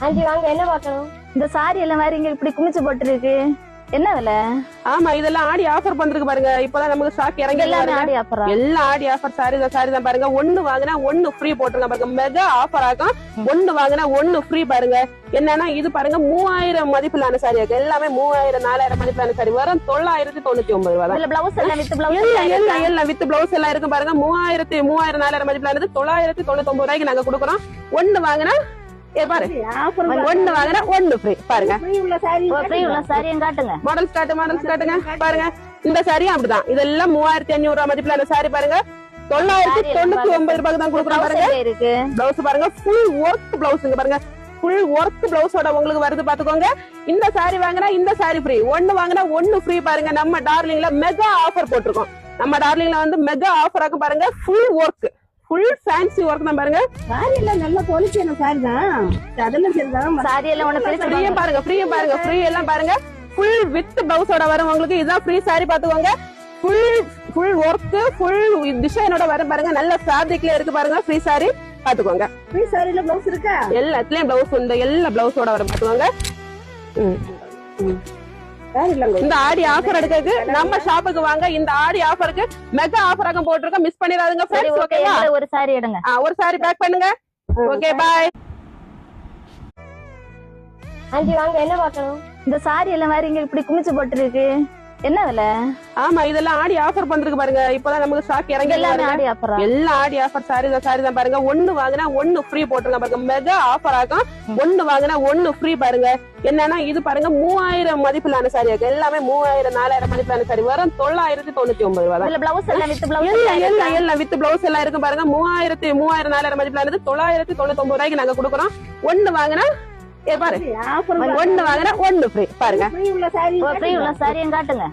Aunty வாங்க, என்ன பார்க்கணும்? இந்த சாரி எல்லாம் வேற இங்க இப்படி குமிச்சு போட்டுருக்கு, என்ன விலை? ஆமா, இதெல்லாம் ஆடி ஆஃபர் பண்றதுக்கு பாருங்க. இப்பதான் நமக்கு ஸ்டாக் இறங்கி எல்லாமே ஆடி ஆஃபரா? எல்லாம் ஆடி ஆஃபர். சாரி தான் பாருங்க. ஒண்ணு வாங்கினா ஒண்ணு ஃப்ரீ போட்டுருங்க பாருங்க. மெகா ஆஃபர் ஆகும். ஒண்ணு வாங்கினா ஒண்ணு ஃப்ரீ பாருங்க. என்னன்னா இது பாருங்க 3000 மதிப்பிலான சாரி இருக்கு. எல்லாமே 3000 4000 மதிப்பிலான சாரி வரும். 999 ரூபாய் தான். பிளவுஸ் எல்லாம் வித் பிளவுஸ் எல்லாம் வித் பிளவுஸ் எல்லாம் இருக்கு பாருங்க. 3000 4000 மதிப்பிலானது 999 ரூபாய்க்கு நாங்க கொடுக்குறோம். ஒண்ணு வாங்கினா ஒண்ணு வாங்கினா ஒண்ணு ஃப்ரீ பாருங்க. மாடல்ஸ் காட்டுங்க பாருங்க. இந்த சாரியும் அப்படிதான். இதெல்லாம் 3500 ரூபாய் மதிப்பிலான சாரி பாருங்க. 999 ரூபாய்க்கு தான் கொடுக்குறோம் பாருங்க. பிளவுஸ் பாருங்க, ஃபுல் ஒர்க் பிளவுஸ் பாருங்க. ஃபுல் ஒர்க் பிளவுஸோட உங்களுக்கு வருது பாத்துக்கோங்க. இந்த சாரி வாங்கினா இந்த சாரி ஃப்ரீ, ஒண்ணு வாங்கினா ஒண்ணு ஃப்ரீ பாருங்க. நம்ம டார்லிங்ல மெகா ஆஃபர் போட்டிருக்கோம். நம்ம டார்லிங்ல வந்து மெகா ஆஃபர் ஆகும் பாருங்க. Full work, full fancy work தான் பாருங்க. சாரி எல்லாம் நல்ல குவாலிட்டியான சாரி தான். அதெல்லாம் சரிதான். சாரி எல்லாம் ஒண்ணு ஃப்ரீயா பாருங்க, ஃப்ரீ எல்லாம் பாருங்க. ஃபுல் வித் பிளவுஸோட வரும் உங்களுக்கு. இதுதான் ஃப்ரீ சாரி பாத்துக்கோங்க. ஃபுல் ஒர்க், ஃபுல் டிசைனோட வரும் பாருங்க. நல்ல ஃபேப்ரிக்ல இருக்கு பாருங்க. ஃப்ரீ சாரி பாத்துக்கோங்க. ஃப்ரீ சாரில பிளவுஸ் இருக்கா? எல்லாத்துலயும் பிளவுஸ் உண்டு. எல்லா பிளவுஸோட வரும் பாத்துக்கோங்க. இந்த ஆடி ஆஃபர் எடுக்கிறதுக்கு நம்ம ஷாப்புக்கு வாங்க. இந்த ஆடி ஆஃபருக்கு மெகா ஆஃபராக போட்டுருக்கோம். மிஸ் பண்ணிடாதீங்க ஃப்ரெண்ட்ஸ். ஓகேவா? ஒரு சாரி எடுங்க. ஒரு சாரி பேக் பண்ணுங்க. Okay, bye. ஆண்டி வாங்க, என்ன பார்க்கணும்? இந்த சாரி எல்லாம் வேற இங்க இப்படி குமிச்சு போட்டுருக்கு, என்ன விலை? ஆமா, இதெல்லாம் ஆடி ஆஃபர் பண்றதுக்கு பாருங்க. இப்பதான் நமக்கு ஸ்டாக் இறங்கி எல்லாமே ஆடி ஆஃபரா? எல்லாம் ஆடி ஆஃபர். சாரி தான் பாருங்க. ஒண்ணு வாங்கினா ஒண்ணு ஃப்ரீ போட்டுருங்க பாருங்க. மெகா ஆஃபர் ஆகும். ஒண்ணு வாங்கினா ஒண்ணு ஃப்ரீ பாருங்க. என்னன்னா இது பாருங்க 3000 மதிப்பிலான சாரி இருக்கு. எல்லாமே 3000 4000 மதிப்பிலான சாரி வரும். 999 ரூபாய் தான். பிளவுஸ் எல்லாம் வித் பிளவுஸ் எல்லாம் வித் பிளவுஸ் எல்லாம் இருக்கு பாருங்க. 3000 4000 மதிப்பிலானது 999 ரூபாய்க்கு நாங்க கொடுக்குறோம். ஒண்ணு வாங்கினா ஒண்ணு வாங்கினா ஒண்ணு ஃப்ரீ பாருங்க.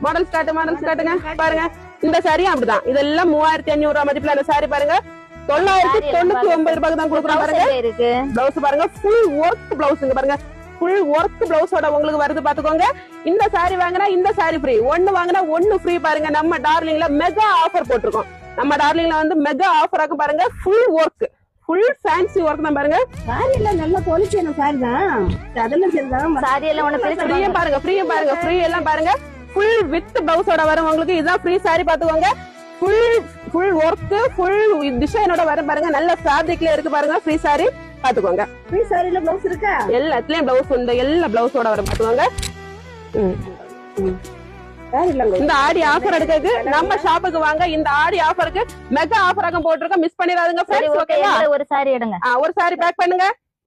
மாடல்ஸ் காட்டுங்க பாருங்க. இந்த சாரியும் அப்படிதான். இதெல்லாம் 3500 ரூபாய் மதிப்பிலான சாரி பாருங்க. 999 ரூபாய்க்கு தான் கொடுக்குறோம் பாருங்க. பிளவுஸ் பாருங்க, ஃபுல் ஒர்க் பிளவுஸ் பாருங்க. ஃபுல் ஒர்க் பிளவுஸோட உங்களுக்கு வருது பாத்துக்கோங்க. இந்த சாரி வாங்கினா இந்த சாரி ஃப்ரீ, ஒண்ணு வாங்கினா ஒண்ணு ஃப்ரீ பாருங்க. நம்ம டார்லிங்ல மெகா ஆஃபர் போட்டிருக்கோம். நம்ம டார்லிங்ல வந்து மெகா ஆஃபர் ஆகும் பாருங்க. Full work, full fancy work தான் பாருங்க. சாரி எல்லாம் நல்ல குவாலிட்டியான சாரி தான். அதெல்லாம் சரிதான். சாரி எல்லாம் ஒண்ணு ஃப்ரீயா பாருங்க, ஃப்ரீ எல்லாம் பாருங்க. ஃபுல் வித் பிளவுஸோட வரும் உங்களுக்கு. இதுதான் ஃப்ரீ சாரி பாத்துக்கோங்க. ஃபுல் ஒர்க், ஃபுல் டிசைனோட வரும் பாருங்க. நல்ல ஃபேப்ரிக்ல இருக்கு பாருங்க. ஃப்ரீ சாரி பாத்துக்கோங்க. ஃப்ரீ சாரில பிளவுஸ் இருக்கா? எல்லாத்துலயும் பிளவுஸ் உண்டு. எல்லா பிளவுஸோட வரும் பாத்துக்கோங்க. இந்த ஆடி ஆஃபர் எடுக்கிறதுக்கு நம்ம ஷாப்புக்கு வாங்க. இந்த ஆடி ஆஃபருக்கு மெகா ஆஃபராக போட்டிருக்கோம். மிஸ் பண்ணிடாதீங்க ஃப்ரெண்ட்ஸ். ஓகேவா? ஒரு சாரி எடுங்க. ஒரு சாரி பேக் பண்ணுங்க.